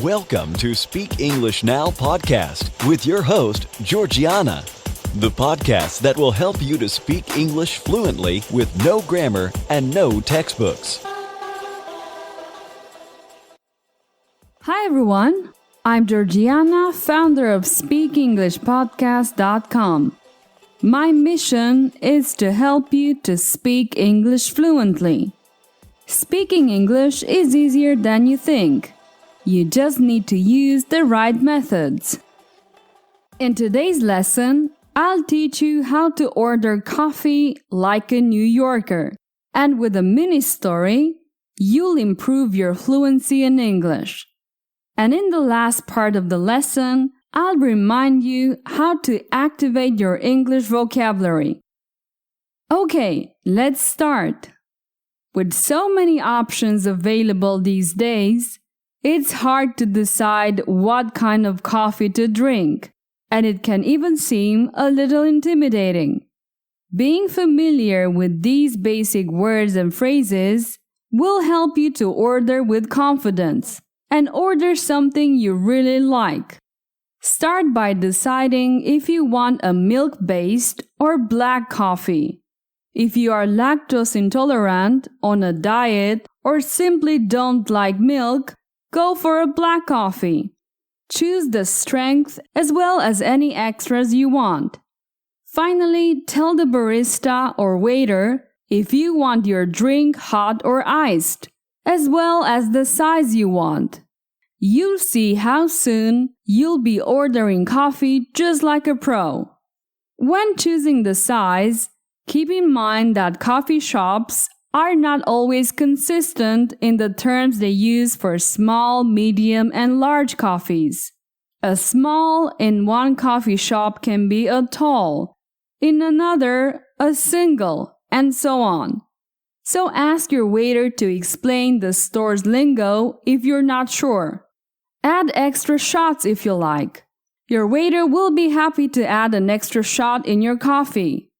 Welcome to Speak English Now podcast with your host, Georgiana, the podcast that will help you to speak English fluently with no grammar and no textbooks. Hi everyone, I'm Georgiana, founder of SpeakEnglishPodcast.com. My mission is to help you to speak English fluently. Speaking English is easier than you think. You just need to use the right methods. In today's lesson, I'll teach you how to order coffee like a New Yorker. And with a mini story, you'll improve your fluency in English. And in the last part of the lesson, I'll remind you how to activate your English vocabulary. Okay, let's start. With so many options available these days, it's hard to decide what kind of coffee to drink, and it can even seem a little intimidating. Being familiar with these basic words and phrases will help you to order with confidence and order something you really like. Start by deciding if you want a milk-based or black coffee. If you are lactose intolerant, on a diet, or simply don't like milk, go for a black coffee. Choose the strength as well as any extras you want. Finally, tell the barista or waiter if you want your drink hot or iced, as well as the size you want. You'll see how soon you'll be ordering coffee just like a pro. When choosing the size, keep in mind that coffee shops are not always consistent in the terms they use for small, medium, and large coffees. A small in one coffee shop can be a tall, in another a single, and so on. So ask your waiter to explain the store's lingo if you're not sure. Add extra shots if you like. Your waiter will be happy to add an extra shot in your coffee.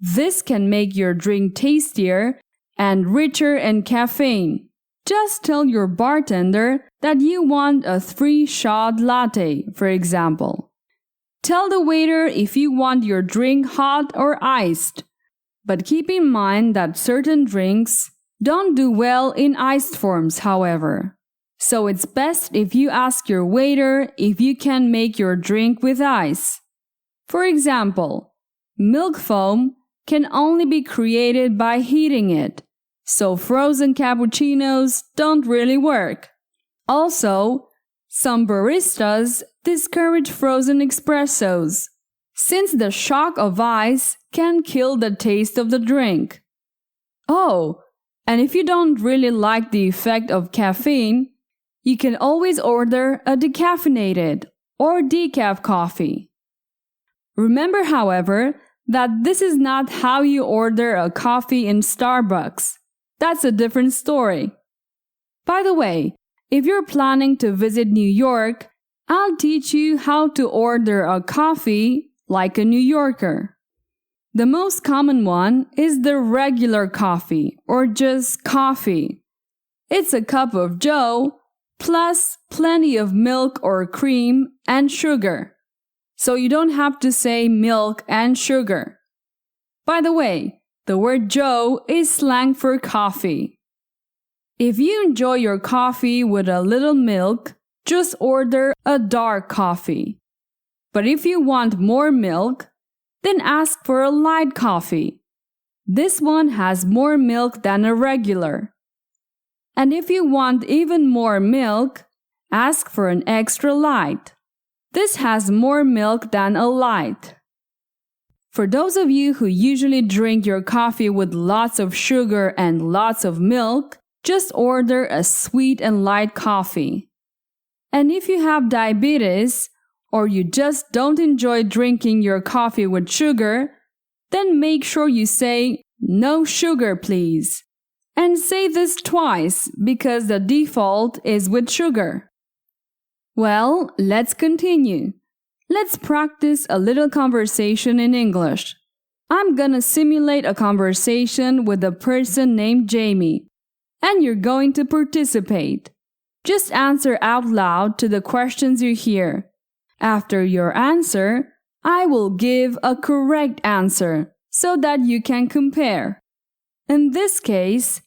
This can make your drink tastier and richer in caffeine. Just tell your bartender that you want a 3-shot latte, for example. Tell the waiter if you want your drink hot or iced. But keep in mind that certain drinks don't do well in iced forms, however. So it's best if you ask your waiter if you can make your drink with ice. For example, milk foam can only be created by heating it, so frozen cappuccinos don't really work. Also, some baristas discourage frozen espressos, since the shock of ice can kill the taste of the drink. Oh, and if you don't really like the effect of caffeine, you can always order a decaffeinated or decaf coffee. Remember, however, that this is not how you order a coffee in Starbucks. That's a different story. By the way, if you're planning to visit New York, I'll teach you how to order a coffee like a New Yorker. The most common one is the regular coffee, or just coffee. It's a cup of Joe plus plenty of milk or cream and sugar. So you don't have to say milk and sugar. By the way, the word Joe is slang for coffee. If you enjoy your coffee with a little milk, just order a dark coffee. But if you want more milk, then ask for a light coffee. This one has more milk than a regular. And if you want even more milk, ask for an extra light. This has more milk than a light. For those of you who usually drink your coffee with lots of sugar and lots of milk, just order a sweet and light coffee. And if you have diabetes, or you just don't enjoy drinking your coffee with sugar, then make sure you say, "No sugar, please." And say this twice because the default is with sugar. Well, let's continue. Let's practice a little conversation in English. I'm gonna simulate a conversation with a person named Jamie, and you're going to participate. Just answer out loud to the questions you hear. After your answer, I will give a correct answer so that you can compare. In this case,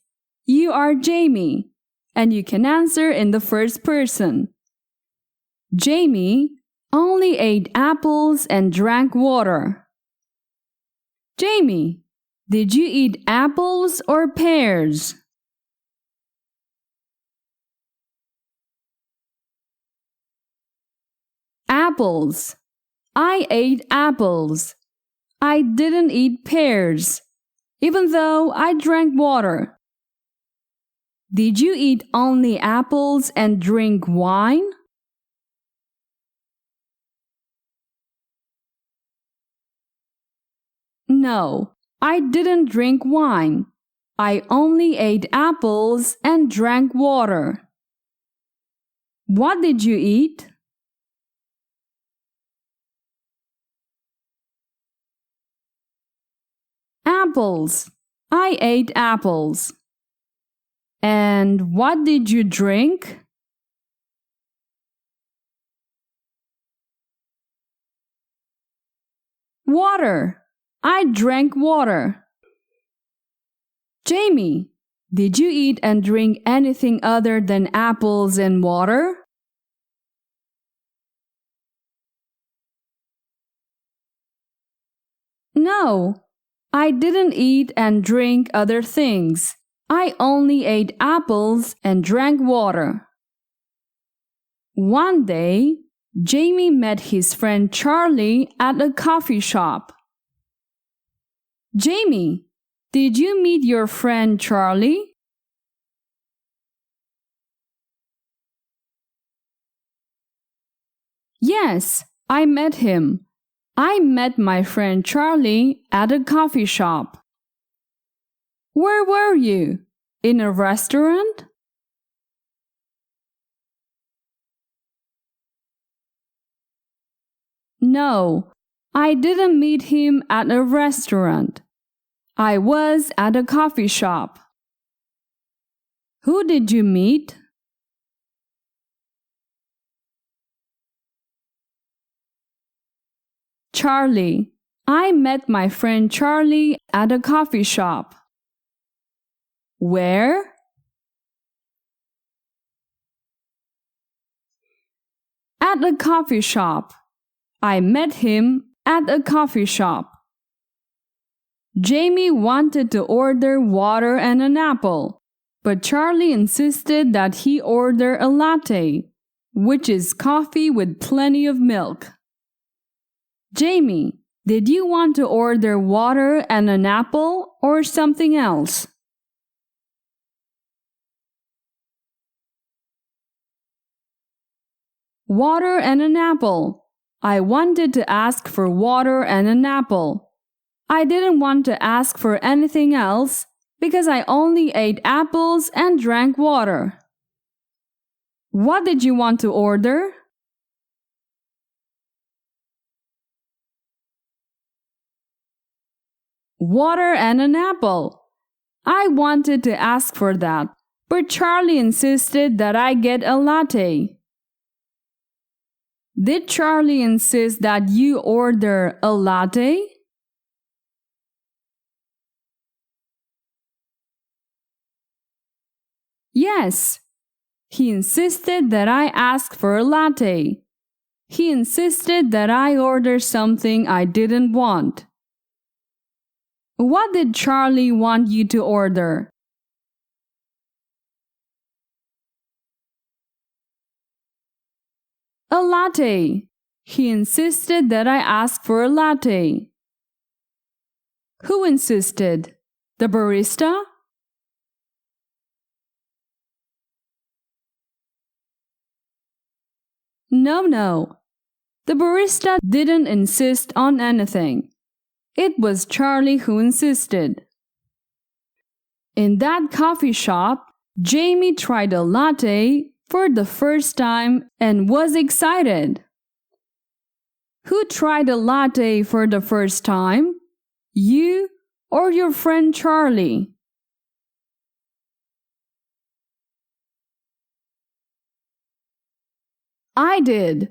you are Jamie, and you can answer in the first person. Jamie only ate apples and drank water. Jamie, did you eat apples or pears? Apples. I ate apples. I didn't eat pears, even though I drank water. Did you eat only apples and drink wine? No, I didn't drink wine. I only ate apples and drank water. What did you eat? Apples. I ate apples. And what did you drink? Water. I drank water. Jamie, did you eat and drink anything other than apples and water? No, I didn't eat and drink other things. I only ate apples and drank water. One day, Jamie met his friend Charlie at a coffee shop. Jamie, did you meet your friend Charlie? Yes, I met him. I met my friend Charlie at a coffee shop. Where were you? In a restaurant? No, I didn't meet him at a restaurant. I was at a coffee shop. Who did you meet? Charlie. I met my friend Charlie at a coffee shop. Where? At a coffee shop. I met him at a coffee shop. Jamie wanted to order water and an apple, but Charlie insisted that he order a latte, which is coffee with plenty of milk. Jamie, did you want to order water and an apple or something else? Water and an apple. I wanted to ask for water and an apple. I didn't want to ask for anything else because I only ate apples and drank water. What did you want to order? Water and an apple. I wanted to ask for that, but Charlie insisted that I get a latte. Did Charlie insist that you order a latte? Yes. He insisted that I ask for a latte. He insisted that I order something I didn't want. What did Charlie want you to order? A latte. He insisted that I ask for a latte. Who insisted? The barista? No. The barista didn't insist on anything. It was Charlie who insisted. In that coffee shop, Jamie tried a latte for the first time and was excited. Who tried a latte for the first time? You or your friend Charlie? I did.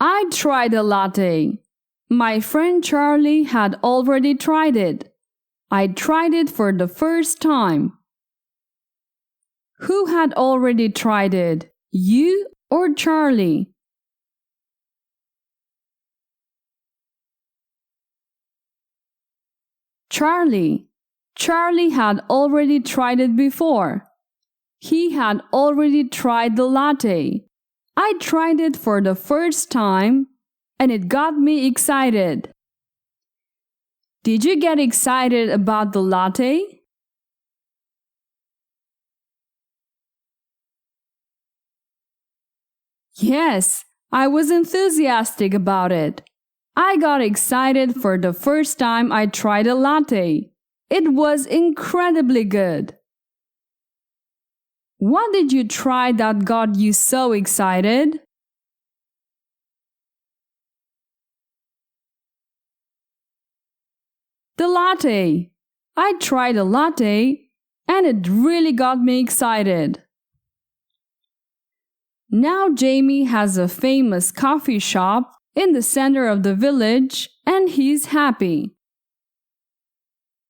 I tried a latte. My friend Charlie had already tried it. I tried it for the first time. Who had already tried it? You or Charlie? Charlie. Charlie had already tried it before. He had already tried the latte. I tried it for the first time, and it got me excited. Did you get excited about the latte? Yes, I was enthusiastic about it. I got excited for the first time I tried a latte. It was incredibly good. What did you try that got you so excited? The latte. I tried a latte and it really got me excited. Now Jamie has a famous coffee shop in the center of the village and he's happy.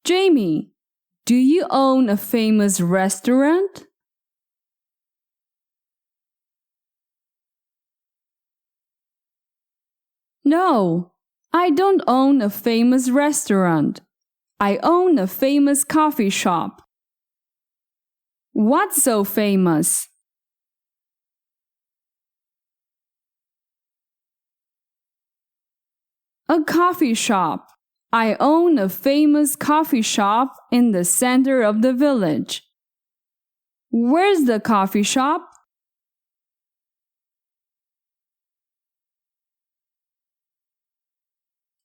Jamie, do you own a famous restaurant? No, I don't own a famous restaurant. I own a famous coffee shop. What's so famous? A coffee shop. I own a famous coffee shop in the center of the village. Where's the coffee shop?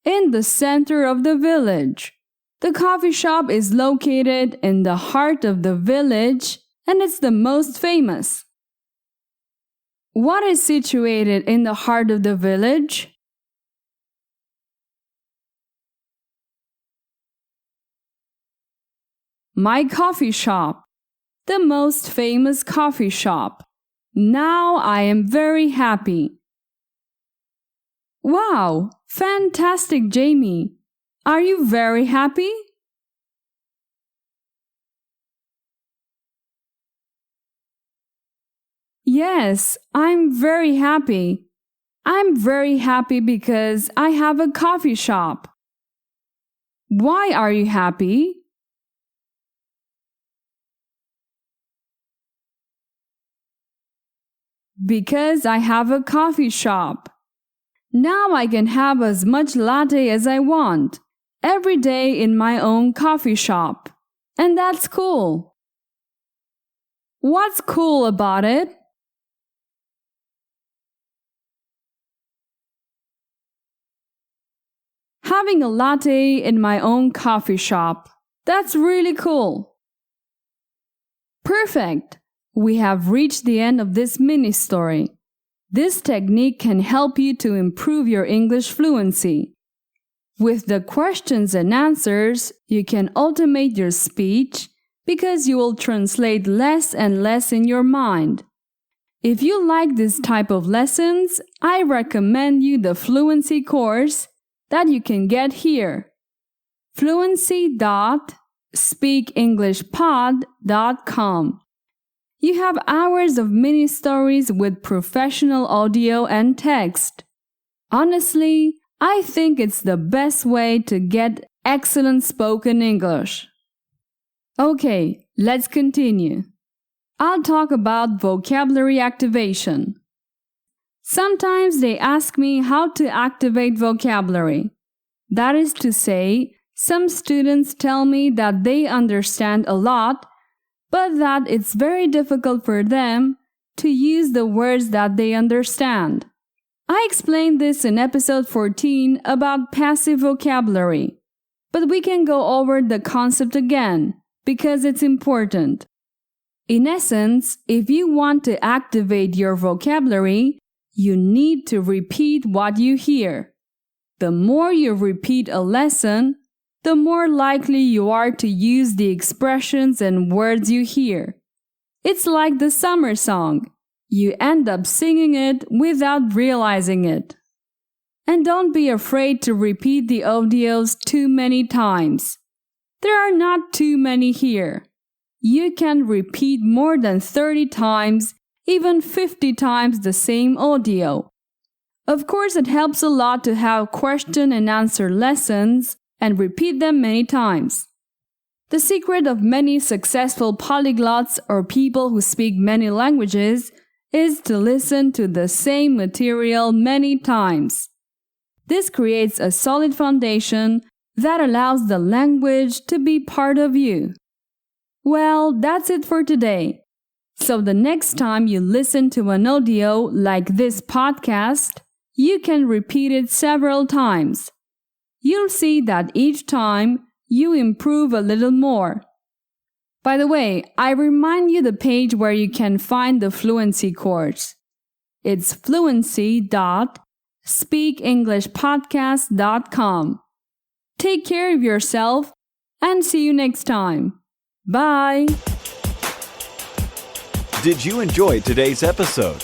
In the center of the village. The coffee shop is located in the heart of the village and it's the most famous. What is situated in the heart of the village? My coffee shop, the most famous coffee shop. Now I am very happy. Wow, fantastic, Jamie. Are you very happy? Yes, I'm very happy. I'm very happy because I have a coffee shop. Why are you happy? Because I have a coffee shop. Now I can have as much latte as I want, every day in my own coffee shop. And that's cool. What's cool about it? Having a latte in my own coffee shop. That's really cool. Perfect. We have reached the end of this mini story. This technique can help you to improve your English fluency. With the questions and answers, you can automate your speech because you will translate less and less in your mind. If you like this type of lessons, I recommend you the fluency course that you can get here. fluency.speakenglishpod.com. You have hours of mini stories with professional audio and text. Honestly, I think it's the best way to get excellent spoken English. Okay, let's continue. I'll talk about vocabulary activation. Sometimes they ask me how to activate vocabulary. That is to say, some students tell me that they understand a lot, but that it's very difficult for them to use the words that they understand. I explained this in episode 14 about passive vocabulary, but we can go over the concept again because it's important. In essence, if you want to activate your vocabulary, you need to repeat what you hear. The more you repeat a lesson, the more likely you are to use the expressions and words you hear. It's like the summer song. You end up singing it without realizing it. And don't be afraid to repeat the audios too many times. There are not too many here. You can repeat more than 30 times, even 50 times the same audio. Of course, it helps a lot to have question and answer lessons and repeat them many times. The secret of many successful polyglots or people who speak many languages is to listen to the same material many times. This creates a solid foundation that allows the language to be part of you. Well, that's it for today. So the next time you listen to an audio like this podcast, you can repeat it several times. You'll see that each time you improve a little more. By the way, I remind you the page where you can find the fluency course. It's fluency.speakenglishpodcast.com. Take care of yourself and see you next time. Bye! Did you enjoy today's episode?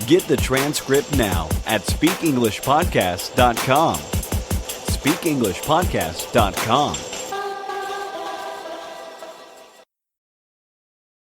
Get the transcript now at speakenglishpodcast.com. speakenglishpodcast.com.